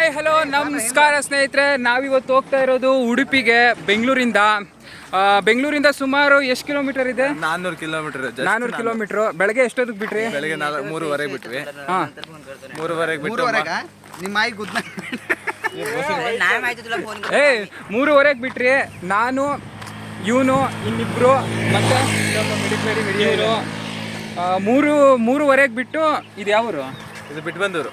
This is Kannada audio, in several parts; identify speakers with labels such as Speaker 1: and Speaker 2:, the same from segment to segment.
Speaker 1: ಹಾಯ್ ಹಲೋ ನಮಸ್ಕಾರ ಸ್ನೇಹಿತರೆ. ನಾವಿವತ್ತು ಹೋಗ್ತಾ ಇರೋದು ಉಡುಪಿಗೆ ಬೆಂಗಳೂರಿಂದ ಸುಮಾರು ಎಷ್ಟು ಕಿಲೋಮೀಟರ್ ಇದೆ?
Speaker 2: 400 ಕಿಲೋಮೀಟರ್.
Speaker 1: 400 ಕಿಲೋಮೀಟರ್. ಬೆಳಗ್ಗೆ ಎಷ್ಟೊತ್ತಿಗೆ ಬಿಟ್ರಿ?
Speaker 2: ಬೆಳಗ್ಗೆ 3:30 ಬಿಟ್ವಿ.
Speaker 1: ಹಾಂ,
Speaker 2: 3:30 ಬಿಟ್ಟು
Speaker 3: ನಿಮ್ಮ ಆಯಿ ಗುದ್ದ
Speaker 1: 3:30 ಬಿಟ್ರಿ. ನಾನು, ಇವನು, ಇನ್ನಿಬ್ರು ಮತ್ತೆ ಹಿಡಿಯೋರು 3:30 ಬಿಟ್ಟು. ಇದು ಯಾವರು?
Speaker 2: ಇದು ಬಿಟ್ಟು ಬಂದವರು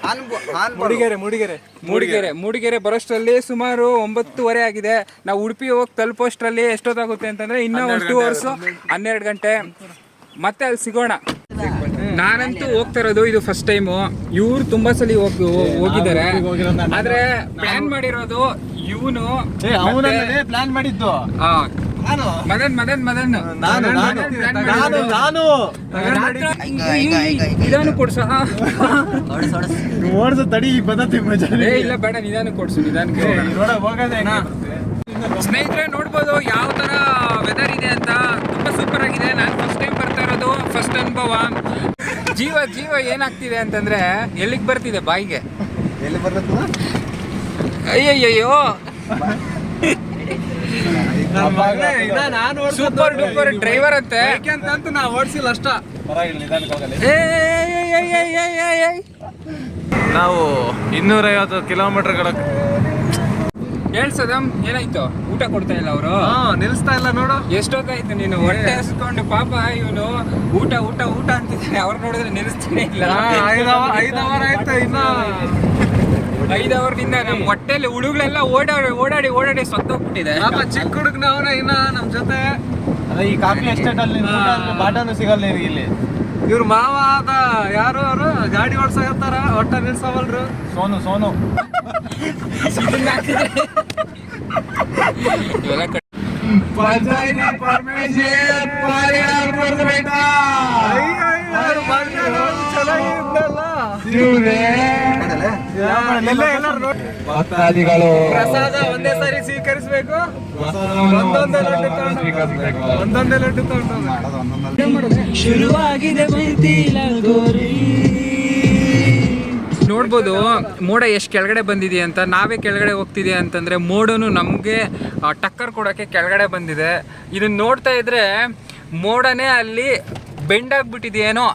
Speaker 1: ಮೂಡಿಗೆರೆ ಬರೋಷ್ಟರಲ್ಲಿ ಸುಮಾರು 9:30 ಆಗಿದೆ. ನಾವು ಉಡುಪಿ ಹೋಗಿ ತಲುಪೋಷ್ಟರಲ್ಲಿ ಎಷ್ಟೊತ್ತಾಗುತ್ತೆ ಅಂತಂದ್ರೆ ಇನ್ನೂ 2 ಅವರ್ಸ್, 12 ಗಂಟೆ. ಮತ್ತೆ ಅಲ್ಲಿ ಸಿಗೋಣ. ನಾನಂತೂ ಹೋಗ್ತಾ ಇರೋದು ಇದು ಫಸ್ಟ್ ಟೈಮು. ಇವ್ರು ತುಂಬಾ ಸಲ ಹೋಗಿದ್ದಾರೆ, ಆದ್ರೆ ಪ್ಲಾನ್ ಮಾಡಿರೋದು ಇವನು.
Speaker 2: ಪ್ಲಾನ್ ಮಾಡಿದ್ದು
Speaker 1: ಮದನ್ ನಿಧಾನ ಕೊಡ್ಸ.
Speaker 2: ಓಡಿಸೋ ತಡಿ ಪದ್ಧತಿ ಮಜಾ
Speaker 1: ಇಲ್ಲ, ಬೇಡ, ನಿಧಾನ ಕೊಡ್ಸು. ನಿಧಾನಕ್ಕೆ ಸ್ನೇಹಿತರೆ ನೋಡ್ಬೋದು ಯಾವ ತರ ವೆದರ್ ಇದೆ ಅಂತ. ತುಂಬಾ ಸೂಪರ್ ಆಗಿದೆ. ನಾನು ಫಸ್ಟ್ ಟೈಮ್ ಬರ್ತಾ ಇರೋದು, ಫಸ್ಟ್ ಅನುಭವ. ಜೀವ ಏನಾಗ್ತಿದೆ ಅಂತಂದ್ರೆ ಎಲ್ಲಿಗೆ ಬರ್ತಿದೆ ಬಾಯಿಗೆ.
Speaker 3: ಎಲ್ಲಿ ಬರ್ತದ?
Speaker 1: ಅಯ್ಯಯ್ಯೋ, ಸೂಪರ್ ಡೂಪರ್ ಡ್ರೈವರ್ ಅಂತೆ
Speaker 2: ಅಂತ ನಾ ಓಡಿಸಿಲ್ಲ ಅಷ್ಟ. ನಾವು 250 ಕಿಲೋಮೀಟರ್ಗಳ
Speaker 1: ಹೇಳ್ಸದಮ್. ಏನಾಯ್ತು? ಊಟ ಕೊಡ್ತಾ ಇಲ್ಲ ಅವರು,
Speaker 2: ನಿಲ್ಸ್ತಾ ಇಲ್ಲ ನೋಡು.
Speaker 1: ಎಷ್ಟೊತ್ತಾಯ್ತು ನೀನು ಹೊಟ್ಟೆ ಹಸ್ಕೊಂಡು? ಪಾಪ ಇವನು ಊಟ ಅಂತಿದ್ದಾನೆ. ಅವ್ರು ನೋಡಿದ್ರೆ ನಿಲ್ಲಿಸ್ತಾನೆ ಇಲ್ಲ.
Speaker 2: 5 ಅವರ್ ಆಯ್ತು. ಇನ್ನ
Speaker 1: 5 ಅವರ್ನಿಂದ ನಮ್ಮ ಹೊಟ್ಟೆಲಿ ಹುಳುಗಳೆಲ್ಲ ಓಡಾಡಿ ಸತ್ತೋಗ್ಬಿಟ್ಟಿದೆ.
Speaker 2: ಚಿಕ್ಕ ಹುಡುಗನ ಅವನ ಇನ್ನ ನಮ್ ಜೊತೆ. ಈ ಕಾಫಿ ಎಸ್ಟೇಟ್ ಅಲ್ಲಿ ಬಾಟನು ಸಿಗಲ್ಲ ಇಲ್ಲಿ. ಇವ್ರ ಮಾವ ಆದ ಯಾರು ಅವರು ಗಾಡಿ ಓಡ್ಸಾಕತ್ತಾರ, ಒಟ್ಟ ನಿಲ್ಸವಲ್ರು. ಸೋನು
Speaker 1: ಇವೆಲ್ಲ
Speaker 2: ಪ್ರಸಾದ ಒಂದೇ ಸಾರಿ ಸ್ವೀಕರಿಸಬೇಕು. ಒಂದೊಂದೇ ಲಡ್ಡು ತಗೊಂಡು
Speaker 1: ಶುರುವಾಗಿದೆ. ನೋಡ್ಬೋದು ಮೋಡ ಎಷ್ಟು ಕೆಳಗಡೆ ಬಂದಿದೆ ಅಂತ. ನಾವೇ ಕೆಳಗಡೆ ಹೋಗ್ತಿದೆ ಅಂತಂದರೆ ಮೋಡನು ನಮಗೆ ಟಕ್ಕರ್ ಕೊಡೋಕ್ಕೆ ಕೆಳಗಡೆ ಬಂದಿದೆ. ಇದನ್ನು ನೋಡ್ತಾ ಇದ್ರೆ ಮೋಡನೇ ಅಲ್ಲಿ ಬೆಂಡಾಗ್ಬಿಟ್ಟಿದೆಯೇನೋ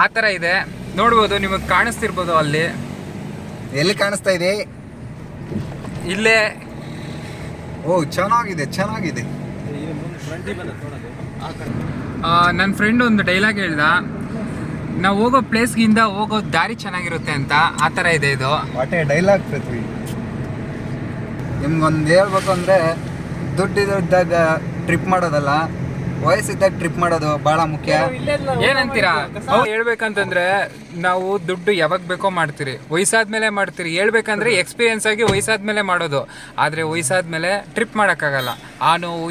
Speaker 1: ಆ ಥರ ಇದೆ. ನೋಡ್ಬೋದು, ನಿಮಗೆ ಕಾಣಿಸ್ತಿರ್ಬೋದು. ಅಲ್ಲಿ
Speaker 3: ಎಲ್ಲಿ ಕಾಣಿಸ್ತಾ ಇದೆ?
Speaker 1: ಇಲ್ಲೇ.
Speaker 3: ಓ, ಚೆನ್ನಾಗಿದೆ.
Speaker 1: ನನ್ನ ಫ್ರೆಂಡ್ ಒಂದು ಡೈಲಾಗ್ ಹೇಳ್ದ, ನಾವು ಹೋಗೋ ಪ್ಲೇಸ್ಗಿಂತ ಹೋಗೋ ದಾರಿ ಚೆನ್ನಾಗಿರುತ್ತೆ ಅಂತ. ಆ ಥರ ಇದೆ ಇದು.
Speaker 3: ವಾಟೆ ಡೈಲಾಗ್ ಪೃಥ್ವಿ. ನಿಮ್ಗೊಂದು ಹೇಳ್ಬೇಕು ಅಂದರೆ, ದುಡ್ಡಿದ್ದಾಗ ಟ್ರಿಪ್ ಮಾಡೋದಲ್ಲ, ವಯಸ್ಸಿದ್ದಾಗ ಟ್ರಿಪ್ ಮಾಡೋದು ಭಾಳ ಮುಖ್ಯ.
Speaker 1: ಏನಂತೀರಾ? ಹೇಳ್ಬೇಕಂತಂದ್ರೆ ನಾವು ದುಡ್ಡು ಯಾವಾಗ ಬೇಕೋ ಮಾಡ್ತೀರಿ, ವಯಸ್ಸಾದ್ಮೇಲೆ ಮಾಡ್ತೀರಿ. ಹೇಳ್ಬೇಕಂದ್ರೆ ಎಕ್ಸ್ಪೀರಿಯನ್ಸ್ ಆಗಿ ವಯಸ್ಸಾದ್ಮೇಲೆ ಮಾಡೋದು. ಆದರೆ ವಯಸ್ಸಾದ್ಮೇಲೆ ಟ್ರಿಪ್ ಮಾಡೋಕ್ಕಾಗಲ್ಲ. ಆ ನೋವು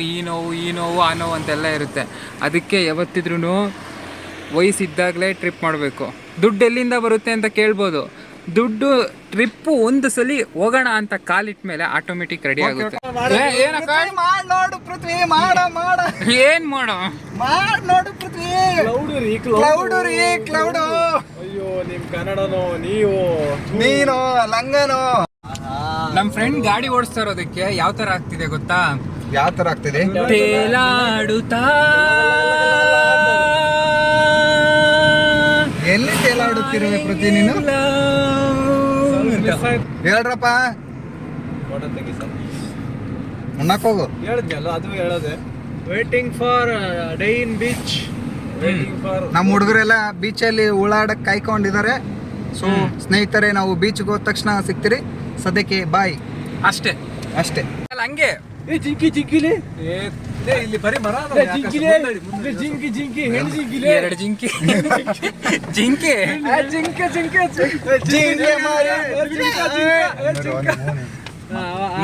Speaker 1: ಈ ನೋವು ಅಂತೆಲ್ಲ ಇರುತ್ತೆ. ಅದಕ್ಕೆ ಯಾವತ್ತಿದ್ರೂ ವಯಸ್ಸಿದ್ದಾಗಲೇ ಟ್ರಿಪ್ ಮಾಡಬೇಕು. ದುಡ್ಡು ಎಲ್ಲಿಂದ ಬರುತ್ತೆ ಅಂತ ಕೇಳ್ಬೋದು. ದುಡ್ಡು ಟ್ರಿಪ್ಪು ಒಂದು ಸಲ ಹೋಗೋಣ ಅಂತ ಕಾಲಿಟ್ಟ ಮೇಲೆ ಆಟೋಮೆಟಿಕ್ ರೆಡಿ ಆಗುತ್ತೆ.
Speaker 3: ನೋಡು ಪೃಥ್ವಿ, ಮಾಡ
Speaker 1: ಏನ್ ಮಾಡೋ
Speaker 3: ನೋಡು ಪೃಥ್ವಿ. ಕ್ಲೌಡು.
Speaker 2: ಅಯ್ಯೋ, ನಿಮ್ ಕನ್ನಡನೋ ನೀನು
Speaker 3: ಲಂಗನೋ.
Speaker 1: ನಮ್ ಫ್ರೆಂಡ್ ಗಾಡಿ ಓಡಿಸ್ತಾ ಇರೋದಕ್ಕೆ ಯಾವ ತರ ಆಗ್ತಿದೆ ಗೊತ್ತಾ?
Speaker 3: ಯಾವ ತರ ಆಗ್ತಿದೆ?
Speaker 1: ತೇಲಾಡುತ್ತಾ.
Speaker 3: ಎಲ್ಲಿ ತೇಲಾಡುತ್ತಿರುವೆ ಪೃಥ್ವಿ ನೀನು? ಹೇಳ್ರಪ್ಪ, ಉಣ್ಣಕ್ ಹೋಗು.
Speaker 2: ಹೇಳಿದ್ನಲ್ಲ, ಅದು ಹೇಳೋದೆ. Waiting for day in beach.
Speaker 3: ನಮ್ಮ ಹುಡುಗರೆಲ್ಲ ಬೀಚಲ್ಲಿ ಉಳಾಡಕ್ ಕಾಯ್ಕೊಂಡಿದ್ದಾರೆ. ಸೊ ಸ್ನೇಹಿತರೆ, ನಾವು ಬೀಚ್ಗೆ ಹೋದ ತಕ್ಷಣ ಸಿಗ್ತೀರಿ. ಸದ್ಯಕ್ಕೆ ಬಾಯ್.
Speaker 1: ಅಷ್ಟೇ ಅಲ್ಲ, ಹಂಗೆ
Speaker 2: ಜಿಂಕಿಲಿ ಇಲ್ಲಿ ಬರೀ ಮರ. ಜಿಂಕಿ
Speaker 1: ಎರಡು ಜಿಂಕೆ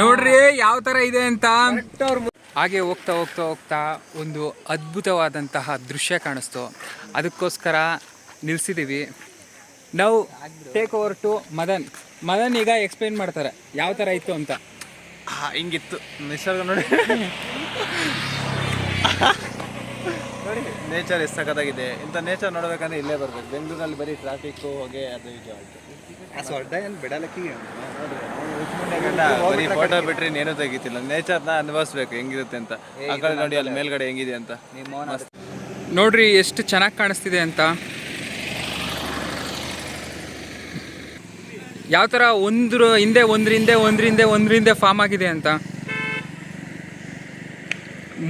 Speaker 1: ನೋಡ್ರಿ ಯಾವ ತರ ಇದೆ ಅಂತ. ಹಾಗೆ ಹೋಗ್ತಾ ಒಂದು ಅದ್ಭುತವಾದಂತಹ ದೃಶ್ಯ ಕಾಣಿಸ್ತು. ಅದಕ್ಕೋಸ್ಕರ ನಿಲ್ಸಿದೀವಿ. ನಾವು ಟೇಕ್ ಓವರ್ ಟು ಮದನ್ ಈಗ ಎಕ್ಸ್ಪ್ಲೈನ್ ಮಾಡ್ತಾರೆ ಯಾವ ತರ ಇತ್ತು ಅಂತ.
Speaker 2: ಹಿಂಗಿತ್ತು ನಿಸರ್ಗ ನೋಡಿ. ನೇಚರ್ ಎಷ್ಟು ಸಖತ್ತಾಗಿದೆ. ಇಂಥ ನೇಚರ್ ನೋಡ್ಬೇಕಂದ್ರೆ ಇಲ್ಲೇ ಬರ್ಬೇಕು. ಬೆಂಗಳೂರಲ್ಲಿ ಬರೀ ಟ್ರಾಫಿಕ್ಕು, ಹೊಗೆ, ಅದು ಇದು ಆಯ್ತು.
Speaker 3: ಬಿಡಲಕ್ಕಿ
Speaker 2: ನೋಡ್ರಿ ಇನ್ನ ಬರೀ ಫೋಟೋ ಬಿಟ್ರೆ ಇನ್ನೇನು ತೆಗಿತಿಲ್ಲ. ನೇಚರ್ನ ಅನುಭವಿಸ್ಬೇಕು ಹೆಂಗಿರುತ್ತೆ ಅಂತ. ಆ ಕಡೆ ನೋಡಿ ಅಲ್ಲಿ ಮೇಲ್ಗಡೆ ಹೆಂಗಿದೆ ಅಂತ.
Speaker 1: ನೋಡ್ರಿ ಎಷ್ಟು ಚೆನ್ನಾಗಿ ಕಾಣಿಸ್ತಿದೆ ಅಂತ. ಯಾವ ಥರ ಒಂದ್ರಿಂದ ಫಾರ್ಮ್ ಆಗಿದೆ ಅಂತ.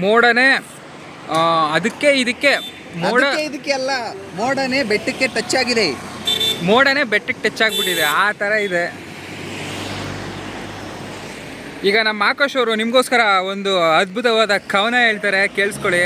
Speaker 1: ಮೋಡನೇ ಅದಕ್ಕೆ ಇದಕ್ಕೆ
Speaker 3: ಇದಕ್ಕೆ ಅಲ್ಲ, ಮೋಡನೇ ಬೆಟ್ಟಕ್ಕೆ ಟಚ್ ಆಗಿದೆ.
Speaker 1: ಮೋಡನೇ ಬೆಟ್ಟಕ್ಕೆ ಟಚ್ ಆಗಿಬಿಟ್ಟಿದೆ, ಆ ಥರ ಇದೆ. ಈಗ ನಮ್ಮ ಆಕಾಶ್ ಅವರು ನಿಮಗೋಸ್ಕರ ಒಂದು ಅದ್ಭುತವಾದ ಕವನ ಹೇಳ್ತಾರೆ, ಕೇಳಿಸ್ಕೊಳ್ಳಿ.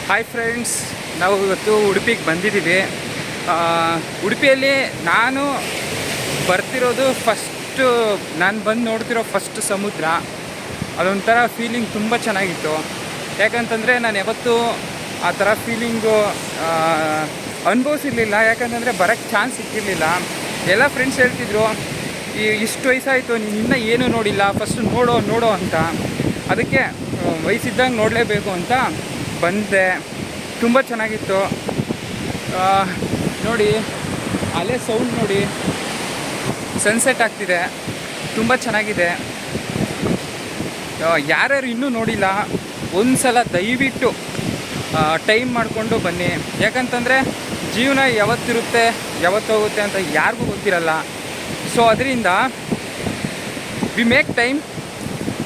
Speaker 1: ಹಾಯ್ ಫ್ರೆಂಡ್ಸ್, ನಾವು ಇವತ್ತು ಉಡುಪಿಗೆ ಬಂದಿದ್ದೀವಿ. ಉಡುಪಿಯಲ್ಲಿ ನಾನು ಬರ್ತಿರೋದು ಫಸ್ಟು, ನಾನು ಬಂದು ನೋಡ್ತಿರೋ ಫಸ್ಟ್ ಸಮುದ್ರ. ಅದೊಂಥರ ಫೀಲಿಂಗ್ ತುಂಬ ಚೆನ್ನಾಗಿತ್ತು. ಯಾಕಂತಂದರೆ ನಾನು ಯಾವತ್ತೂ ಆ ಥರ ಫೀಲಿಂಗು ಅನುಭವಿಸಿರ್ಲಿಲ್ಲ. ಯಾಕಂತಂದರೆ ಬರೋಕ್ಕೆ ಚಾನ್ಸ್ ಸಿಕ್ಕಿರಲಿಲ್ಲ. ಎಲ್ಲ ಫ್ರೆಂಡ್ಸ್ ಹೇಳ್ತಿದ್ರು, ಇಷ್ಟು ವಯಸ್ಸಾಯಿತು ನೀನು ಇನ್ನೂ ಏನೂ ನೋಡಿಲ್ಲ, ಫಸ್ಟು ನೋಡೋ ಅಂತ. ಅದಕ್ಕೆ ವಯಸ್ಸಿದ್ದಂಗೆ ನೋಡಲೇಬೇಕು ಅಂತ ಬಂದೆ. ತುಂಬ ಚೆನ್ನಾಗಿತ್ತು. ನೋಡಿ ಅಲ್ಲೇ ಸೌಂಡ್ ನೋಡಿ, ಸನ್ಸೆಟ್ ಆಗ್ತಿದೆ, ತುಂಬ ಚೆನ್ನಾಗಿದೆ. ಯಾರ್ಯಾರು ಇನ್ನೂ ನೋಡಿಲ್ಲ ಒಂದು ಸಲ ದಯವಿಟ್ಟು ಟೈಮ್ ಮಾಡಿಕೊಂಡು ಬನ್ನಿ. ಯಾಕಂತಂದರೆ ಜೀವನ ಯಾವತ್ತಿರುತ್ತೆ ಯಾವತ್ತೋಗುತ್ತೆ ಅಂತ ಯಾರಿಗೂ ಗೊತ್ತಿರಲ್ಲ. ಸೊ ಅದರಿಂದ ವಿ ಮೇಕ್ ಟೈಮ್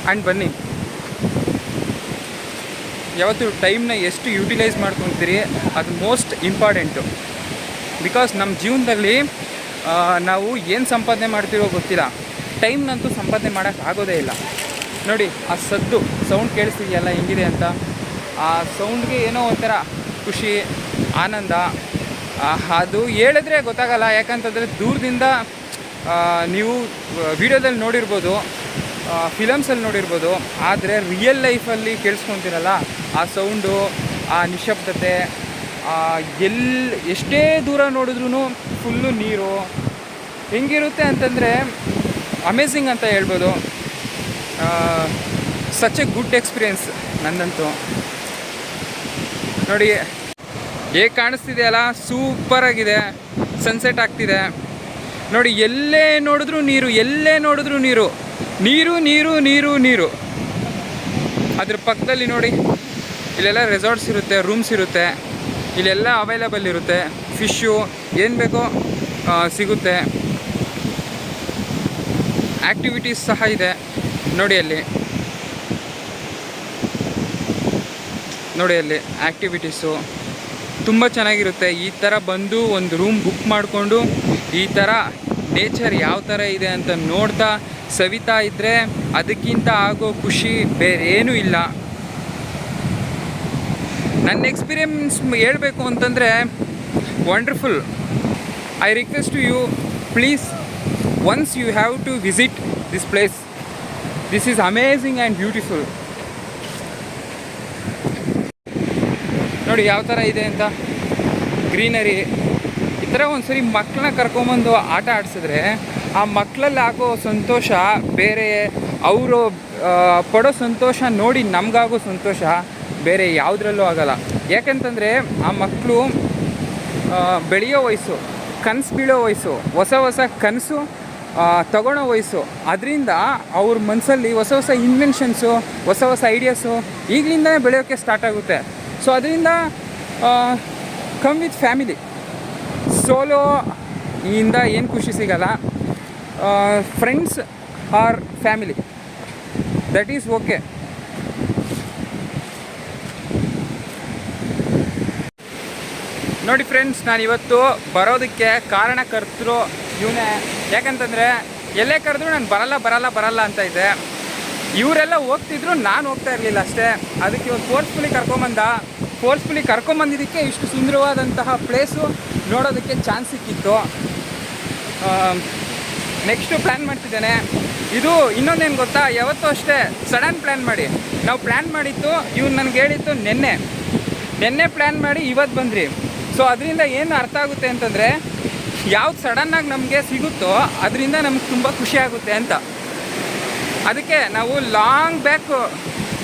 Speaker 1: ಆ್ಯಂಡ್ ಬನ್ನಿ. ಯಾವತ್ತು ಟೈಮ್ನ ಎಷ್ಟು ಯೂಟಿಲೈಸ್ ಮಾಡ್ಕೊತೀರಿ ಅದು ಮೋಸ್ಟ್ ಇಂಪಾರ್ಟೆಂಟು. ಬಿಕಾಸ್ ನಮ್ಮ ಜೀವನದಲ್ಲಿ ನಾವು ಏನು ಸಂಪಾದನೆ ಮಾಡ್ತೀವೋ ಗೊತ್ತಿಲ್ಲ, ಟೈಮ್ನಂತೂ ಸಂಪಾದನೆ ಮಾಡೋಕ್ಕೆ ಆಗೋದೇ ಇಲ್ಲ. ನೋಡಿ ಆ ಸೌಂಡ್ ಕೇಳಿಸ್ತಿದೆಯಲ್ಲ ಹೆಂಗಿದೆ ಅಂತ. ಆ ಸೌಂಡ್ಗೆ ಏನೋ ಒಂಥರ ಖುಷಿ, ಆನಂದ. ಅದು ಹೇಳಿದ್ರೆ ಗೊತ್ತಾಗಲ್ಲ. ಯಾಕಂತಂದರೆ ದೂರದಿಂದ ನೀವು ವಿಡಿಯೋದಲ್ಲಿ ನೋಡಿರ್ಬೋದು, ಫಿಲಮ್ಸಲ್ಲಿ ನೋಡಿರ್ಬೋದು, ಆದರೆ ರಿಯಲ್ ಲೈಫಲ್ಲಿ ಕೇಳಿಸ್ಕೊತೀರಲ್ಲ ಆ ಸೌಂಡು, ಆ ನಿಶಬ್ದತೆ, ಎಷ್ಟೇ ದೂರ ನೋಡಿದ್ರೂ ಫುಲ್ಲು ನೀರು ಹೆಂಗಿರುತ್ತೆ ಅಂತಂದರೆ ಅಮೇಝಿಂಗ್ ಅಂತ ಹೇಳ್ಬೋದು. ಸಚ್ ಎ ಗುಡ್ ಎಕ್ಸ್ಪೀರಿಯೆನ್ಸ್ ನಂದಂತೂ. ನೋಡಿ ಹೇಗೆ ಕಾಣಿಸ್ತಿದೆಯಲ್ಲ, ಸೂಪರಾಗಿದೆ. ಸನ್ಸೆಟ್ ಆಗ್ತಿದೆ ನೋಡಿ. ಎಲ್ಲೇ ನೋಡಿದ್ರೂ ನೀರು. ಅದ್ರ ಪಕ್ಕದಲ್ಲಿ ನೋಡಿ, ಇಲ್ಲೆಲ್ಲ ರೆಸಾರ್ಟ್ಸ್ ಇರುತ್ತೆ, ರೂಮ್ಸ್ ಇರುತ್ತೆ, ಇಲ್ಲೆಲ್ಲ ಅವೈಲಬಲ್ ಇರುತ್ತೆ. ಫಿಶ್ಶು ಏನು ಬೇಕೋ ಸಿಗುತ್ತೆ. ಆ್ಯಕ್ಟಿವಿಟೀಸ್ ಸಹ ಇದೆ ನೋಡಿ. ಅಲ್ಲಿ ಆ್ಯಕ್ಟಿವಿಟೀಸು ತುಂಬ ಚೆನ್ನಾಗಿರುತ್ತೆ. ಈ ಥರ ಬಂದು ಒಂದು ರೂಮ್ ಬುಕ್ ಮಾಡಿಕೊಂಡು ಈ ಥರ ನೇಚರ್ ಯಾವ ಥರ ಇದೆ ಅಂತ ನೋಡ್ತಾ ಸವಿತಾ ಇದ್ದರೆ ಅದಕ್ಕಿಂತ ಆಗೋ ಖುಷಿ ಬೇರೆ ಏನೂ ಇಲ್ಲ. ನನ್ನ ಎಕ್ಸ್ಪೀರಿಯನ್ಸ್ ಹೇಳಬೇಕು ಅಂತಂದರೆ wonderful. I request to you, please once you have to visit this place. This is amazing and beautiful. ನೋಡಿ ಯಾವ ಥರ ಇದೆ ಅಂತ, ಗ್ರೀನರಿ. ಈ ಥರ ಒಂದು ಸರಿ ಮಕ್ಕಳನ್ನ ಕರ್ಕೊಂಬಂದು ಆಟ ಆಡಿಸಿದ್ರೆ ಆ ಮಕ್ಕಳಲ್ಲಿ ಆಗೋ ಸಂತೋಷ ಬೇರೆ, ಅವರು ಪಡೋ ಸಂತೋಷ ನೋಡಿ ನಮಗಾಗೋ ಸಂತೋಷ ಬೇರೆ ಯಾವುದ್ರಲ್ಲೂ ಆಗಲ್ಲ. ಯಾಕೆಂತಂದರೆ ಆ ಮಕ್ಕಳು ಬೆಳೆಯೋ ವಯಸ್ಸು, ಕನಸು ಬೀಳೋ ವಯಸ್ಸು, ಹೊಸ ಕನಸು ತಗೊಳ್ಳೋ ವಯಸ್ಸು. ಅದರಿಂದ ಅವ್ರ ಮನಸ್ಸಲ್ಲಿ ಹೊಸ ಇನ್ವೆನ್ಷನ್ಸು, ಹೊಸ ಐಡಿಯಾಸು ಈಗಲಿಂದನೇ ಬೆಳೆಯೋಕ್ಕೆ ಸ್ಟಾರ್ಟ್ ಆಗುತ್ತೆ. ಸೊ ಅದರಿಂದ ಕಮ್ ವಿತ್ ಫ್ಯಾಮಿಲಿ. ಸೋಲೋ ಇಂದ ಏನು ಖುಷಿ ಸಿಗಲ್ಲ. Friends or family, that is okay. ನೋಡಿ ಫ್ರೆಂಡ್ಸ್, ನಾನಿವತ್ತು ಬರೋದಕ್ಕೆ ಕಾರಣಕರ್ತರು ಇವನೇ. ಯಾಕಂತಂದರೆ ಎಲ್ಲೇ ಕರೆದ್ರು ನಾನು ಬರಲ್ಲ ಅಂತ ಇದ್ದೆ. ಇವರೆಲ್ಲ ಹೋಗ್ತಿದ್ರು, ನಾನು ಹೋಗ್ತಾ ಇರಲಿಲ್ಲ ಅಷ್ಟೇ. ಅದಕ್ಕೆ ಇವತ್ತು ಫೋರ್ಸ್ಫುಲಿ ಕರ್ಕೊಂಬಂದಿದ್ದಕ್ಕೆ ಇಷ್ಟು ಸುಂದರವಾದಂತಹ ಪ್ಲೇಸು ನೋಡೋದಕ್ಕೆ ಚಾನ್ಸ್ ಸಿಕ್ಕಿತ್ತು. ನೆಕ್ಸ್ಟು ಪ್ಲ್ಯಾನ್ ಮಾಡ್ತಿದ್ದೇನೆ. ಇದು ಇನ್ನೊಂದೇನು ಗೊತ್ತಾ, ಯಾವತ್ತೂ ಅಷ್ಟೇ ಸಡನ್ ಪ್ಲ್ಯಾನ್ ಮಾಡಿ. ನಾವು ಪ್ಲ್ಯಾನ್ ಮಾಡಿತ್ತು, ಇವ್ನು ನನಗೆ ಹೇಳಿತ್ತು ನೆನ್ನೆ ಪ್ಲ್ಯಾನ್ ಮಾಡಿ ಇವತ್ತು ಬಂದ್ರಿ. ಸೊ ಅದರಿಂದ ಏನು ಅರ್ಥ ಆಗುತ್ತೆ ಅಂತಂದರೆ, ಯಾವ್ದು ಸಡನ್ನಾಗಿ ನಮಗೆ ಸಿಗುತ್ತೋ ಅದರಿಂದ ನಮ್ಗೆ ತುಂಬ ಖುಷಿ ಆಗುತ್ತೆ ಅಂತ. ಅದಕ್ಕೆ ನಾವು ಲಾಂಗ್ ಬ್ಯಾಕ್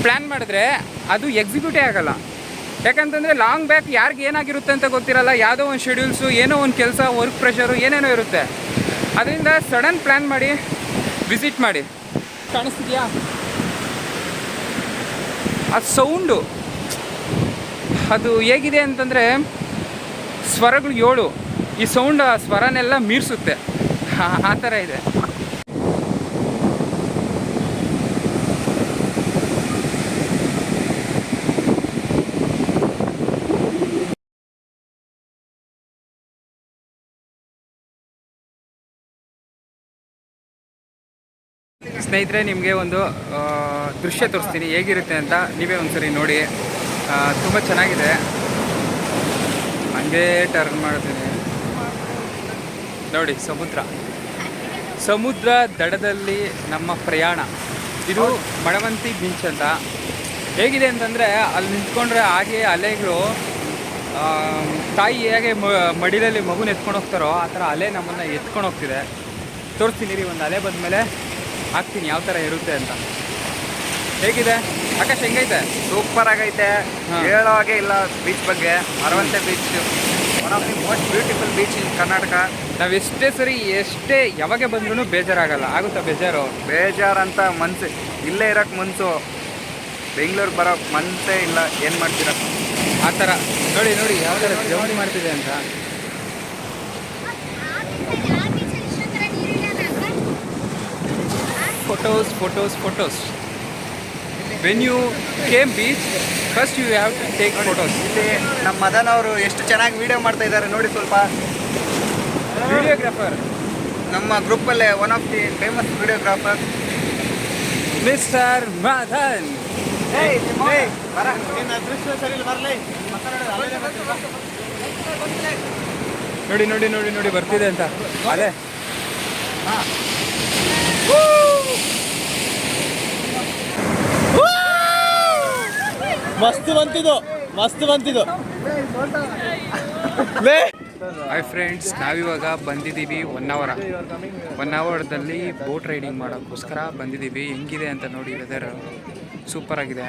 Speaker 1: ಪ್ಲ್ಯಾನ್ ಮಾಡಿದ್ರೆ ಅದು ಎಕ್ಸಿಕ್ಯೂಟೇ ಆಗಲ್ಲ. ಯಾಕಂತಂದರೆ ಲಾಂಗ್ ಬ್ಯಾಕ್ ಯಾರಿಗೆ ಏನಾಗಿರುತ್ತೆ ಅಂತ ಗೊತ್ತಿರಲ್ಲ. ಯಾವುದೋ ಒಂದು ಶೆಡ್ಯೂಲ್ಸು, ಏನೋ ಒಂದು ಕೆಲಸ, ವರ್ಕ್ ಪ್ರೆಷರು ಏನೇನೋ ಇರುತ್ತೆ. ಅದರಿಂದ ಸಡನ್ ಪ್ಲ್ಯಾನ್ ಮಾಡಿ ವಿಸಿಟ್ ಮಾಡಿ. ಕಾಣಿಸ್ತಿದೆಯಾ ಆ ಸೌಂಡು? ಅದು ಹೇಗಿದೆ ಅಂತಂದರೆ ಸ್ವರಗಳು 7, ಈ ಸೌಂಡ್ ಆ ಸ್ವರನೆಲ್ಲ ಮೀರಿಸುತ್ತೆ. ಆ ಥರ ಇದೆ. ಸ್ನೇಹಿತರೆ, ನಿಮಗೆ ಒಂದು ದೃಶ್ಯ ತೋರಿಸ್ತೀನಿ ಹೇಗಿರುತ್ತೆ ಅಂತ. ನೀವೇ ಒಂದ್ಸರಿ ನೋಡಿ. ತುಂಬ ಚೆನ್ನಾಗಿದೆ. ಹಂಗೆ ಟರ್ನ್ ಮಾಡ್ತೀನಿ ನೋಡಿ. ಸಮುದ್ರ ದಡದಲ್ಲಿ ನಮ್ಮ ಪ್ರಯಾಣ. ಇದು ಮಡವಂತಿ ಬೀಚ್ ಅಂತ. ಹೇಗಿದೆ ಅಂತಂದರೆ ಅಲ್ಲಿ ನಿಂತ್ಕೊಂಡ್ರೆ ಹಾಗೆ ಅಲೆಗಳು, ತಾಯಿ ಹೇಗೆ ಮಡಿಲಲ್ಲಿ ಮಗುನ ಎತ್ಕೊಂಡು ಹೋಗ್ತಾರೋ ಆ ಥರ ಅಲೆ ನಮ್ಮನ್ನು ಎತ್ಕೊಂಡು ಹೋಗ್ತಿದೆ. ತೋರಿಸ್ತೀನಿ ರೀ, ಒಂದು ಅಲೆ ಬಂದಮೇಲೆ ಹಾಕ್ತೀನಿ ಯಾವ ಥರ ಇರುತ್ತೆ ಅಂತ. ಹೇಗಿದೆ ಆಕಾಶ್, ಹೆಂಗೈತೆ?
Speaker 3: ಸೂಪರ್ ಆಗೈತೆ. ಹೇಳೋ ಹಾಗೆ ಇಲ್ಲ ಬೀಚ್ ಬಗ್ಗೆ. Maravanthe beach one of the most beautiful beach in Karnataka.
Speaker 1: ನಾವು ಎಷ್ಟೇ ಯಾವಾಗ ಬಂದ್ರೂ ಬೇಜಾರಾಗಲ್ಲ. ಆಗುತ್ತಾ
Speaker 3: ಬೇಜಾರಂತ ಮನ್ಸು ಇಲ್ಲೇ ಇರೋಕ್ಕೆ ಮನ್ಸು, ಬೆಂಗಳೂರು ಬರೋಕ್ಕೆ ಮನಸ್ಸೇ ಇಲ್ಲ. ಏನು ಮಾಡ್ತೀರ
Speaker 1: ಆ ಥರ. ನೋಡಿ ಯಾವ ಥರ ಜಂಪ್ ಮಾಡ್ತಿದೆ ಅಂತ. Photos. When you came beach, first you have to take photos.
Speaker 3: ಇಲ್ಲಿ ನಮ್ಮ ಮದನ್ ಅವರು ಎಷ್ಟು ಚೆನ್ನಾಗಿ ವಿಡಿಯೋ ಮಾಡ್ತಾ ಇದ್ದಾರೆ ನೋಡಿ. ಸ್ವಲ್ಪ
Speaker 1: ವಿಡಿಯೋಗ್ರಾಫರ್
Speaker 3: ನಮ್ಮ ಗ್ರೂಪಲ್ಲೇ one of the famous videographer
Speaker 1: mister Madan. ನೋಡಿ ಬರ್ತಿದೆ ಅಂತ ಅದೇ.
Speaker 2: ಮಸ್ತ್ ಬಂತಿದ್ದು.
Speaker 1: ಹಾಯ್ ಫ್ರೆಂಡ್ಸ್, ನಾವಿವಾಗ ಬಂದಿದ್ದೀವಿ ಒನ್ ಅವರ್ದಲ್ಲಿ ಬೋಟ್ ರೈಡಿಂಗ್ ಮಾಡೋಕ್ಕೋಸ್ಕರ ಬಂದಿದ್ದೀವಿ. ಹೆಂಗಿದೆ ಅಂತ ನೋಡಿ. ವೆದರ್ ಸೂಪರ್ ಆಗಿದೆ.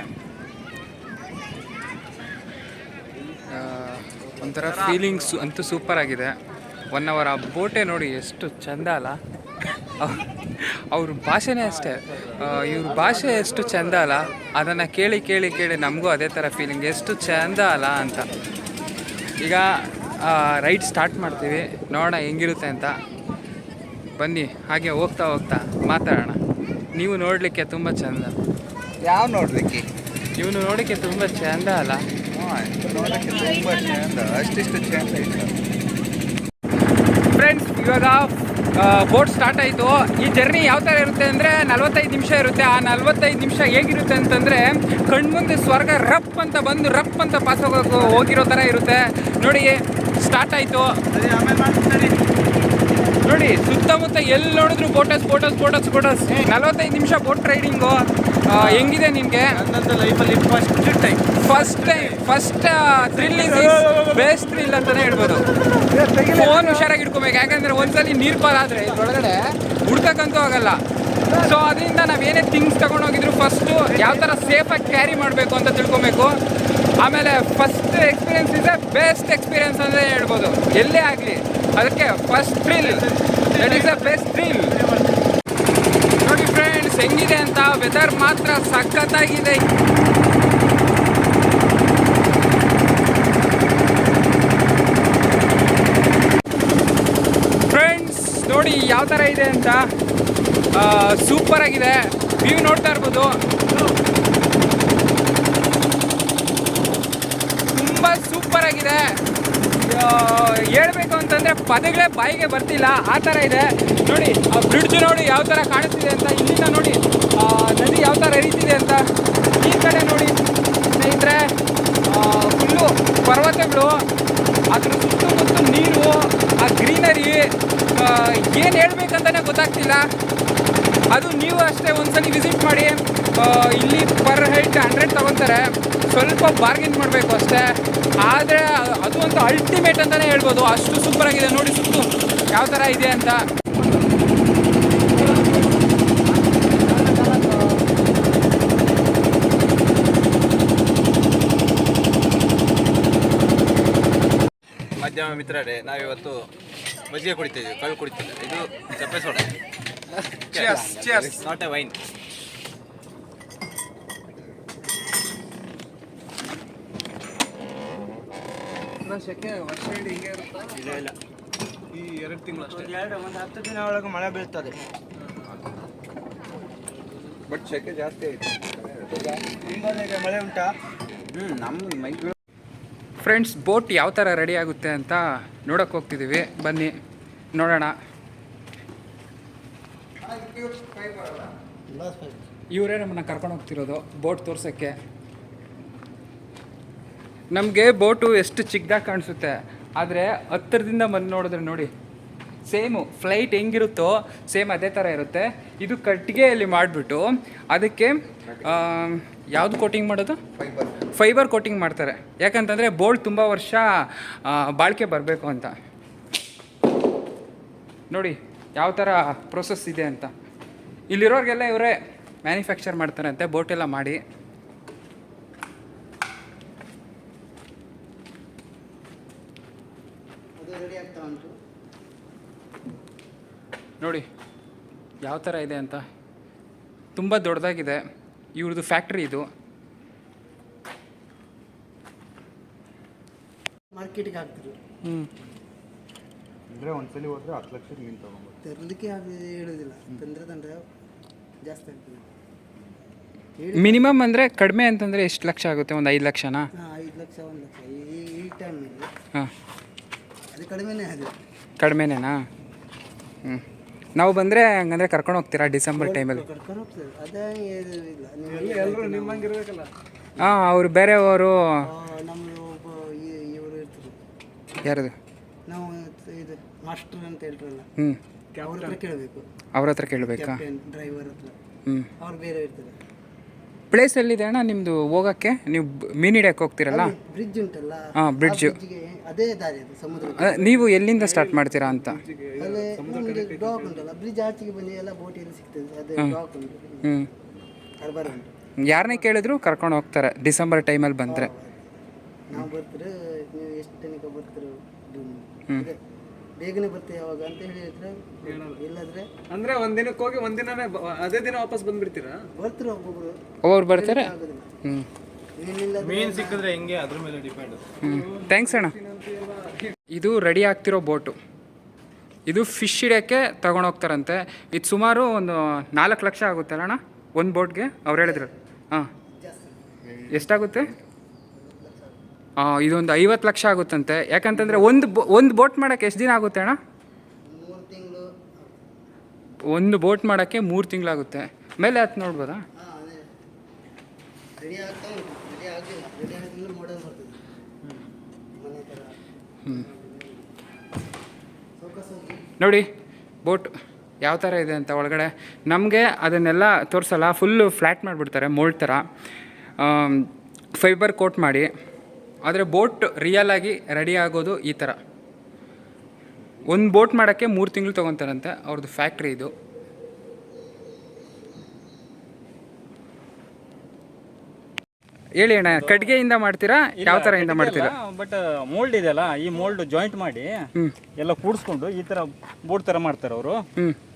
Speaker 1: ಒಂಥರ ಫೀಲಿಂಗ್ಸ್ ಅಂತೂ ಸೂಪರ್ ಆಗಿದೆ. 1 ಅವರ್ ಆ ಬೋಟೇ ನೋಡಿ ಎಷ್ಟು ಚಂದ ಅಲ್ಲ. ಅವ್ರ ಭಾಷೆನೇ ಅಷ್ಟೇ, ಇವ್ರ ಭಾಷೆ ಎಷ್ಟು ಚಂದ ಅಲ್ಲ. ಅದನ್ನು ಕೇಳಿ ನಮಗೂ ಅದೇ ಥರ ಫೀಲಿಂಗ್, ಎಷ್ಟು ಚಂದ ಅಲ್ಲ ಅಂತ. ಈಗ ರೈಡ್ ಸ್ಟಾರ್ಟ್ ಮಾಡ್ತೀವಿ, ನೋಡೋಣ ಹೆಂಗಿರುತ್ತೆ ಅಂತ. ಬನ್ನಿ, ಹಾಗೆ ಹೋಗ್ತಾ ಮಾತಾಡೋಣ. ನೀವು ನೋಡಲಿಕ್ಕೆ ತುಂಬ ಚಂದ.
Speaker 3: ಯಾವ ನೋಡ್ಲಿಕ್ಕೆ?
Speaker 1: ಇವನು ನೋಡೋಕ್ಕೆ ತುಂಬ ಚಂದ ಅಲ್ಲ?
Speaker 3: ನೋಡೋಕ್ಕೆ ತುಂಬ ಚಂದ, ಅಷ್ಟಿಷ್ಟು ಚಂದ ಇಲ್ಲ.
Speaker 1: ಫ್ರೆಂಡ್ಸ್, ಇವಾಗ ಬೋಟ್ ಸ್ಟಾರ್ಟ್ ಆಯಿತು. ಈ ಜರ್ನಿ ಯಾವ ಥರ ಇರುತ್ತೆ ಅಂದರೆ 45 ನಿಮಿಷ ಇರುತ್ತೆ. ಆ 45 ನಿಮಿಷ ಹೇಗಿರುತ್ತೆ ಅಂತಂದರೆ ಕಣ್ಮುಂದೆ ಸ್ವರ್ಗ ರಪ್ ಅಂತ ಪಾಸ್ ಹೋಗಿರೋ ಥರ ಇರುತ್ತೆ. ನೋಡಿ, ಸ್ಟಾರ್ಟ್ ಆಯಿತು. ನೋಡಿ, ಸುತ್ತಮುತ್ತ ಎಲ್ಲಿ ನೋಡಿದ್ರು ಬೋಟಸ್. 45 ನಿಮಿಷ ಬೋಟ್ ರೈಡಿಂಗು. ಹೆಂಗಿದೆ ನಿನಗೆ?
Speaker 2: ನನ್ನದು ಲೈಫಲ್ಲಿ first
Speaker 1: thrill is best thrill ಅಂತಲೇ ಹೇಳ್ಬೋದು. ಫೋನ್ ಹುಷಾರಾಗಿ ಇಟ್ಕೊಬೇಕು, ಯಾಕಂದರೆ ಒಂದ್ಸಲಿ ನೀರು ಪಾಲಾದರೆ ಒಳಗಡೆ ಹುಡ್ಕಕ್ಕಂತೂ ಆಗಲ್ಲ. ಸೊ ಅದರಿಂದ ನಾವೇನೇ ಥಿಂಗ್ಸ್ ತೊಗೊಂಡೋಗಿದ್ರು ಫಸ್ಟು ಯಾವ ಥರ ಸೇಫಾಗಿ ಕ್ಯಾರಿ ಮಾಡಬೇಕು ಅಂತ ತಿಳ್ಕೊಬೇಕು. ಆಮೇಲೆ first experience is best experience ಅಂತಲೇ ಹೇಳ್ಬೋದು, ಎಲ್ಲೇ ಆಗಲಿ. ಅದಕ್ಕೆ first thrill, that is the best thrill. ನೋಡಿ ಫ್ರೆಂಡ್ಸ್, ಹೆಂಗಿದೆ ಅಂತ. ವೆದರ್ ಮಾತ್ರ ಸಖತ್ತಾಗಿದೆ. ಫ್ರೆಂಡ್ಸ್ ನೋಡಿ ಯಾವ ಥರ ಇದೆ ಅಂತ. ಸೂಪರ್ ಆಗಿದೆ. ವ್ಯೂ ನೋಡ್ತಾ ಇರ್ಬೋದು. ತುಂಬ ಸೂಪರ್ ಆಗಿದೆ. ಹೇಳ್ಬೇಕು ಅಂತಂದರೆ ಪದಗಳೇ ಬಾಯಿಗೆ ಬರ್ತಿಲ್ಲ, ಆ ಥರ ಇದೆ. ನೋಡಿ, ಆ ಬ್ರಿಡ್ಜ್ ನೋಡಿ ಯಾವ ಥರ ಕಾಣಿಸ್ತಿದೆ ಅಂತ. ಇಲ್ಲಿಂದ ನೋಡಿ ನದಿ ಯಾವ ಥರ ಹರಿತಿದೆ ಅಂತ. ಈ ಕಡೆ ನೋಡಿ ಸ್ನೇಹಿತರೆ, ಫುಲ್ಲು ಪರ್ವತಗಳು, ಅದ್ರ ಸುತ್ತಮುತ್ತ ನೀರು, ಆ ಗ್ರೀನರಿ, ಏನು ಹೇಳ್ಬೇಕಂತಲೇ ಗೊತ್ತಾಗ್ತಿಲ್ಲ. ಅದು ನೀವು ಅಷ್ಟೇ ಒಂದ್ಸಲಿ ವಿಸಿಟ್ ಮಾಡಿ. ಇಲ್ಲಿ ಪರ್ ಹೆಡ್ 100 ತಗೊತಾರೆ. ಸ್ವಲ್ಪ ಬಾರ್ಗೇನ್ ಮಾಡಬೇಕು ಅಷ್ಟೇ. ಆದರೆ ಅದು ಒಂದು ಅಲ್ಟಿಮೇಟ್ ಅಂತಲೇ ಹೇಳ್ಬೋದು. ಅಷ್ಟು ಸೂಪರಾಗಿದೆ. ನೋಡಿ ಸುತ್ತು ಯಾವ ಥರ ಇದೆ ಅಂತ.
Speaker 2: ಪೈಜಾಮ ಮಿತ್ರರೇ, ನಾವಿವತ್ತು ಮಜ್ಜಿಗೆ ಕುಡಿತಿದ್ದೀವಿ, ಕಳ್ಳು ಕುಡಿತಿದ್ದೀವಿ. ಇದು ಚಪ್ಪೆ ಸೋಡ, ನಾಟ್ ಎ ವೈನ್. ಇಲ್ಲ ಈ 2 ತಿಂಗಳು ಅಷ್ಟೇ.
Speaker 4: ಒಂದು 10 ದಿನ ಒಳಗೆ ಮಳೆ ಬೀಳ್ತದೆ.
Speaker 3: ಬಟ್ ಸೆಕೆ ಜಾಸ್ತಿ ಐತೆ.
Speaker 4: ಈಗ ಮಳೆ ಉಂಟಾ?
Speaker 3: ನಮ್ಮ ಮೈ
Speaker 1: ಫ್ರೆಂಡ್ಸ್, ಬೋಟ್ ಯಾವ ಥರ ರೆಡಿ ಆಗುತ್ತೆ ಅಂತ ನೋಡೋಕೆ ಹೋಗ್ತಿದ್ದೀವಿ. ಬನ್ನಿ ನೋಡೋಣ. ಇವರೇ ನಮ್ಮನ್ನು ಕರ್ಕೊಂಡು ಹೋಗ್ತಿರೋದು ಬೋಟ್ ತೋರ್ಸೋಕ್ಕೆ. ನಮಗೆ ಬೋಟು ಎಷ್ಟು ಚಿಕ್ಕದಾಗಿ ಕಾಣಿಸುತ್ತೆ, ಆದರೆ ಹತ್ತಿರದಿಂದ ಬಂದು ನೋಡಿದ್ರೆ ನೋಡಿ, ಸೇಮು ಫ್ಲೈಟ್ ಹೆಂಗಿರುತ್ತೋ ಸೇಮ್ ಅದೇ ಥರ ಇರುತ್ತೆ. ಇದು ಕಟ್ಟಿಗೆಯಲ್ಲಿ ಮಾಡಿಬಿಟ್ಟು ಅದಕ್ಕೆ ಯಾವುದು ಕೋಟಿಂಗ್ ಮಾಡೋದು? ಫೈಬರ್ ಕೋಟಿಂಗ್ ಮಾಡ್ತಾರೆ. ಯಾಕಂತಂದರೆ ಬೋಟ್ ತುಂಬ ವರ್ಷ ಬಾಳಿಕೆ ಬರಬೇಕು ಅಂತ. ನೋಡಿ ಯಾವ ಥರ ಪ್ರೊಸೆಸ್ ಇದೆ ಅಂತ. ಇಲ್ಲಿರೋರಿಗೆಲ್ಲ ಇವರೇ ಮ್ಯಾನುಫ್ಯಾಕ್ಚರ್ ಮಾಡ್ತಾರಂತೆ ಬೋಟೆಲ್ಲ ಮಾಡಿ. ನೋಡಿ ಯಾವ ಥರ ಇದೆ ಅಂತ. ತುಂಬ ದೊಡ್ಡದಾಗಿದೆ ಇವ್ರದ್ದು ಫ್ಯಾಕ್ಟ್ರಿ ಇದು.
Speaker 4: ಮಾರ್ಕೆಟಿಗೆ ಹಾಕ್ತಿರು.
Speaker 3: ಅಂದರೆ ಒಂದ್ಸಲಿ ಹೋದ್ರೆ 10 ಲಕ್ಷದ ಮೀನು ತೊಗೊಂಬೋದು.
Speaker 4: ತರಲಿಕ್ಕೆ ಹೇಳೋದಿಲ್ಲ, ತಂದ್ರೆ ಜಾಸ್ತಿ ಆಗ್ತದೆ.
Speaker 1: ಮಿನಿಮಮ್ ಅಂದರೆ ಕಡಿಮೆ ಅಂತಂದರೆ ಎಷ್ಟು ಲಕ್ಷ ಆಗುತ್ತೆ? ಒಂದು 5 ಲಕ್ಷನಾ?
Speaker 4: 5 ಲಕ್ಷ 1 ಲಕ್ಷ ಈ ಟೈಮಲ್ಲಿ.
Speaker 1: ಹಾಂ,
Speaker 4: ಅದು ಕಡಿಮೆನೇ ಅದು.
Speaker 1: ಕಡಿಮೆನೇನಾ? ಹ್ಞೂ. ನಾವು ಬಂದರೆ ಹಂಗಂದರೆ ಕರ್ಕೊಂಡು ಹೋಗ್ತೀರಾ ಡಿಸೆಂಬರ್ ಟೈಮಲ್ಲಿ?
Speaker 4: ಕರ್ಕೊಂಡು ಹೋಗ್ತದೆ, ಅದೇ ಇಲ್ಲ.
Speaker 2: ಎಲ್ಲರೂ ನಿಮ್ಮಂಗೆ ಇರಬೇಕಲ್ಲ.
Speaker 1: ಹಾಂ, ಅವ್ರು ಬೇರೆಯವರು.
Speaker 4: ನಮ್ಮ ಒಬ್ಬ ಇವರು ಇರ್ತಾರೆ.
Speaker 1: ಯಾರದು?
Speaker 4: ನಾವು ಇದು ಮಾಸ್ಟರ್ ಅಂತ ಹೇಳ್ತಾರಲ್ಲ,
Speaker 1: ಹ್ಞೂ,
Speaker 4: ಅವ್ರ ಹತ್ರ ಕೇಳಬೇಕು.
Speaker 1: ಅವ್ರ ಹತ್ರ ಕೇಳಬೇಕಾ?
Speaker 4: ಕ್ಯಾಪ್ಟನ್ ಡ್ರೈವರ್ ಹತ್ರ.
Speaker 1: ಹ್ಞೂ.
Speaker 4: ಅವ್ರು ಬೇರೆ ಇರ್ತಾರೆ.
Speaker 1: ಪ್ಲೇಸ್ ಎಲ್ಲಿದೆ ಅಣ್ಣ ನಿಮ್ಮದು ಹೋಗೋಕ್ಕೆ? ನೀವು ಮೀನು ಹಿಡಿಯೋಕ್ಕೆ ಹೋಗ್ತೀರಲ್ಲ?
Speaker 4: ಬ್ರಿಡ್ಜ್ ಉಂಟಲ್ಲ,
Speaker 1: ಹಾಂ, ಬ್ರಿಡ್ಜು.
Speaker 4: ಅದೇ ದಾರಿ ಅದು ಸಮುದ್ರ.
Speaker 1: ನೀವು ಎಲ್ಲಿಂದ ಸ್ಟಾರ್ಟ್ ಮಾಡ್ತೀರಾ ಅಂತ?
Speaker 4: ಅಲ್ಲೇ ನಮಗೆ ಡಾಕ್ ಉಂಟಲ್ಲ, ಬ್ರಿಡ್ಜ್ ಆಚೆಗೆ ಬಂದು ಎಲ್ಲ ಬೋಟ್ ಎಲ್ಲಿ ಸಿಗ್ತದೆ, ಅದೇ ಡಾಕ್ ಉಂಟು.
Speaker 1: ಹ್ಞೂ.
Speaker 4: ಹರ್ಬರ್ ಉಂಟು.
Speaker 1: ಯಾರನ್ನೇ ಕೇಳಿದ್ರು ಕರ್ಕೊಂಡು ಹೋಗ್ತಾರೆ ಡಿಸೆಂಬರ್ ಟೈಮಲ್ಲಿ ಬಂದರೆ.
Speaker 4: ನಾವು ಬರ್ತಾರೆ, ನೀವು ಎಷ್ಟು ತನಕ ಬರ್ತೀರೋ ಅದೇ ಬೇಗನೆ ಬರ್ತೇವೆ ಯಾವಾಗ ಅಂತ ಹೇಳಿದ್ರೆ, ಇಲ್ಲದ್ರೆ
Speaker 2: ಅಂದ್ರೆ ಒಂದಿನಕ್ಕೆ ಹೋಗಿ ಒಂದಿನನೇ ಅದೇ ದಿನ ವಾಪಸ್ ಬಂದ್ಬಿಡ್ತೀರಾ?
Speaker 4: ಬರ್ತಾರೆ ಒಬ್ಬೊಬ್ರು.
Speaker 1: ಅವ್ರು ಬರ್ತಾರೆ.
Speaker 4: ಆಗೋದಿಲ್ಲ.
Speaker 1: ಹ್ಞೂ.
Speaker 2: ಮೀನ್ ಸಿಕ್ಕಿದ್ರೆ ಹೆಂಗೆ ಅದ್ರ ಮೇಲೆ ಡಿಪೆಂಡ್.
Speaker 1: ಹ್ಞೂ, ಥ್ಯಾಂಕ್ಸ್ ಅಣ್ಣ. ಇದು ರೆಡಿ ಆಗ್ತಿರೋ ಬೋಟು. ಇದು ಫಿಶ್ ಹಿಡಿಯೋಕ್ಕೆ ತಗೊಂಡೋಗ್ತಾರಂತೆ. ಇದು ಸುಮಾರು ಒಂದು 4 ಲಕ್ಷ ಆಗುತ್ತಲ್ಲ ಅಣ್ಣ ಒಂದು ಬೋಟ್ಗೆ? ಅವ್ರು ಹೇಳಿದ್ರು. ಹಾಂ, ಎಷ್ಟಾಗುತ್ತೆ? ಇದೊಂದು 50 ಲಕ್ಷ ಆಗುತ್ತಂತೆ. ಯಾಕಂತಂದರೆ ಒಂದು ಬೋಟ್ ಮಾಡೋಕ್ಕೆ ಎಷ್ಟು ದಿನ ಆಗುತ್ತೆ ಅಣ್ಣ?
Speaker 4: 3 ತಿಂಗಳು.
Speaker 1: ಒಂದು ಬೋಟ್ ಮಾಡೋಕ್ಕೆ 3 ತಿಂಗಳಾಗುತ್ತೆ. ಮೇಲೆ ಹತ್ತು ನೋಡ್ಬೋದಾ?
Speaker 4: ಅದೇ ರೆಡಿ ಆಗ್ತಾ ಉಂಟು. ರೆಡಿ ಆಗಿಲ್ಲ, ರೆಡಿ ಆಗಿಲ್ಲ ಮಾಡಲ್ ಬರ್ತದೆ ಮನೆ ಥರ.
Speaker 1: ನೋಡಿ ಬೋಟ್ ಯಾವ ಥರ ಇದೆ ಅಂತ ಒಳಗಡೆ. ನಮಗೆ ಅದನ್ನೆಲ್ಲ ತೋರಿಸಲ್ಲ, ಫುಲ್ಲು ಫ್ಲ್ಯಾಟ್ ಮಾಡಿಬಿಡ್ತಾರೆ ಮೋಲ್ಡ್ ಥರ, ಫೈಬರ್ ಕೋಟ್ ಮಾಡಿ. ಆದರೆ ಬೋಟ್ ರಿಯಲ್ ಆಗಿ ರೆಡಿ ಆಗೋದು ಈ ಥರ. ಒಂದು ಬೋಟ್ ಮಾಡೋಕ್ಕೆ 3 ತಿಂಗಳು ತೊಗೊತಾರಂತೆ. ಅವ್ರದ್ದು ಫ್ಯಾಕ್ಟ್ರಿ ಇದು. ಹೇಳಿ ಅಣ್ಣ, ಕಟ್ಟಿಗೆಯಿಂದ ಮಾಡ್ತೀರಾ ಯಾವ ಥರದಿಂದ ಮಾಡ್ತೀರಾ?
Speaker 5: ಬಟ್ ಮೋಲ್ಡ್ ಇದೆಯಲ್ಲ, ಈ ಮೋಲ್ಡ್ ಜಾಯಿಂಟ್ ಮಾಡಿ ಎಲ್ಲ ಕೂಡಿಸ್ಕೊಂಡು ಈ ತರ ಬೋರ್ಡ್ ತರ ಮಾಡ್ತಾರೆ ಅವರು.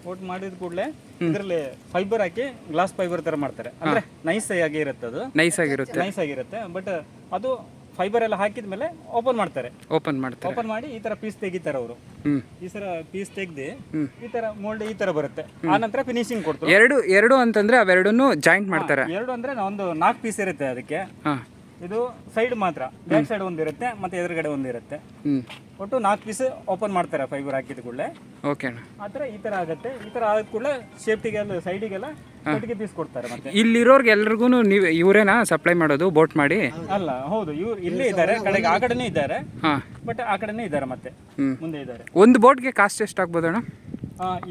Speaker 5: ಬೋಟ್ ಮಾಡಿದ ಕೂಡಲೇ ಇದರಲ್ಲಿ ಫೈಬರ್ ಹಾಕಿ ಗ್ಲಾಸ್ ಫೈಬರ್ ತರ ಮಾಡ್ತಾರೆ. ಅಂದ್ರೆ ನೈಸ್ ಆಗಿ ಇರುತ್ತೆ, ಅದು
Speaker 1: ನೈಸ್ ಆಗಿರುತ್ತೆ.
Speaker 5: ಬಟ್ ಅದು ಫೈಬರ್ ಎಲ್ಲ ಹಾಕಿದ ಮೇಲೆ ಓಪನ್ ಮಾಡ್ತಾರೆ. ಓಪನ್ ಮಾಡಿ ಈ ತರ ಪೀಸ್ ತೆಗಿತಾರೆ ಅವರು. ಈ ತರ ಪೀಸ್ ತೆಗ್ದು ಈ ತರ ಮೋಲ್ಡ್ ಈ ತರ ಬರುತ್ತೆ. ಆ ನಂತರ ಫಿನಿಶಿಂಗ್ ಕೊಡ್ತಾರೆ.
Speaker 1: ಎರಡು ಅಂತಂದ್ರೆ ಅವೆರಡನ್ನು ಜಾಯಿಂಟ್ ಮಾಡ್ತಾರೆ.
Speaker 5: ಎರಡು ಅಂದ್ರೆ ಒಂದು 4 ಪೀಸ್ ಇರುತ್ತೆ ಅದಕ್ಕೆ. ಇದು ಸೈಡ್ ಮಾತ್ರ, ಬ್ಯಾಕ್ ಸೈಡ್ ಒಂದಿರುತ್ತೆ ಮತ್ತೆ ಎದುರುಗಡೆ ಒಂದಿರುತ್ತೆ. ಒಟ್ಟು 4 ಪೀಸ್ ಓಪನ್ ಮಾಡ್ತಾರೆ ಫೈಬರ್ ಹಾಕಿದ ಕೂಡಲೇ.
Speaker 1: ಓಕೆ.
Speaker 5: ಆ ಥರ ಈ ಥರ ಆಗುತ್ತೆ. ಈ ಥರ ಆದ ಕೂಡಲೇ ಸೇಫ್ಟಿಗೆಲ್ಲ ಸೈಡಿಗೆಲ್ಲ ಕಟ್ಟಿಗೆ ಪೀಸ್ ಕೊಡ್ತಾರೆ. ಮತ್ತೆ
Speaker 1: ಇಲ್ಲಿರೋರ್ಗೆ ಎಲ್ರಿಗೂ ನೀವು ಇವರೇನಾ ಸಪ್ಲೈ ಮಾಡೋದು ಬೋಟ್ ಮಾಡಿ?
Speaker 5: ಅಲ್ಲ, ಹೌದು, ಇವ್ರು ಇಲ್ಲೇ ಇದ್ದಾರೆ, ಕಡೆಗೆ ಆ ಕಡೆನೇ ಇದ್ದಾರೆ. ಬಟ್ ಆ ಕಡೆನೇ ಇದ್ದಾರೆ, ಮತ್ತೆ ಮುಂದೆ ಇದ್ದಾರೆ.
Speaker 1: ಒಂದು ಬೋಟ್ಗೆ ಕಾಸ್ಟ್ ಎಷ್ಟಾಗ್ಬೋದು ಅಣ್ಣ?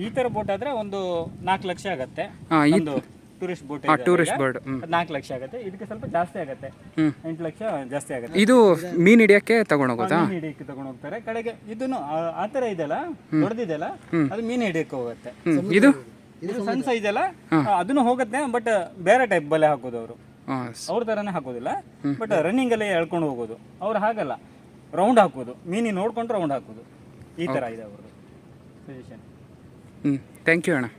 Speaker 5: ಈ ಥರ ಬೋಟ್ ಆದ್ರೆ ಒಂದು 4 ಲಕ್ಷ ಆಗುತ್ತೆ. ಒಂದು ಟೂರಿಸ್ಟ್ ಬೋಟ್ 4 ಲಕ್ಷ ಆಗುತ್ತೆ. ಇದಕ್ಕೆ ಸ್ವಲ್ಪ ಜಾಸ್ತಿ ಆಗುತ್ತೆ, 8 ಲಕ್ಷ ಜಾಸ್ತಿ ಆಗುತ್ತೆ.
Speaker 1: ಇದು ಮೀನ್ ಹಿಡಿಯಕ್ಕೆ ತಗೊಂಡೋಗೋದಾ?
Speaker 5: ಮೀನ್ ಹಿಡಿಯಕ್ಕೆ ತಗೊಂಡು ಹೋಗ್ತಾರೆ ಕಡೆಗೆ. ಇದನ್ನು ಆ ಥರ ಇದೆಯಲ್ಲ, ದೊಡ್ಡದಿದೆಯಲ್ಲ, ಅದು ಮೀನ್ ಹಿಡಿಯಕ್ಕೆ ಹೋಗುತ್ತೆ.
Speaker 1: ಇದು
Speaker 5: ಸಣ್ಣ ಸೈಜ್ ಎಲ್ಲ ಅದನ್ನು ಹೋಗುತ್ತೆ. ಬಟ್ ಬೇರೆ ಟೈಪ್ ಬಲೆ ಹಾಕೋದು ಅವರು. ಅವ್ರ ತರನೇ ಹಾಕೋದಿಲ್ಲ, ಬಟ್ ರನ್ನಿಂಗ್ ಅಲ್ಲೇ ಎಳ್ಕೊಂಡು ಹೋಗೋದು. ಅವ್ರು ಹಾಗಲ್ಲ, ರೌಂಡ್ ಹಾಕೋದು, ಮೀನಿ ನೋಡ್ಕೊಂಡು ರೌಂಡ್ ಹಾಕೋದು, ಈ ಥರ ಇದೆ ಅವ್ರದ್ದು ಸಜೆಷನ್.
Speaker 1: ಥ್ಯಾಂಕ್ ಯು ಅಣ್ಣ.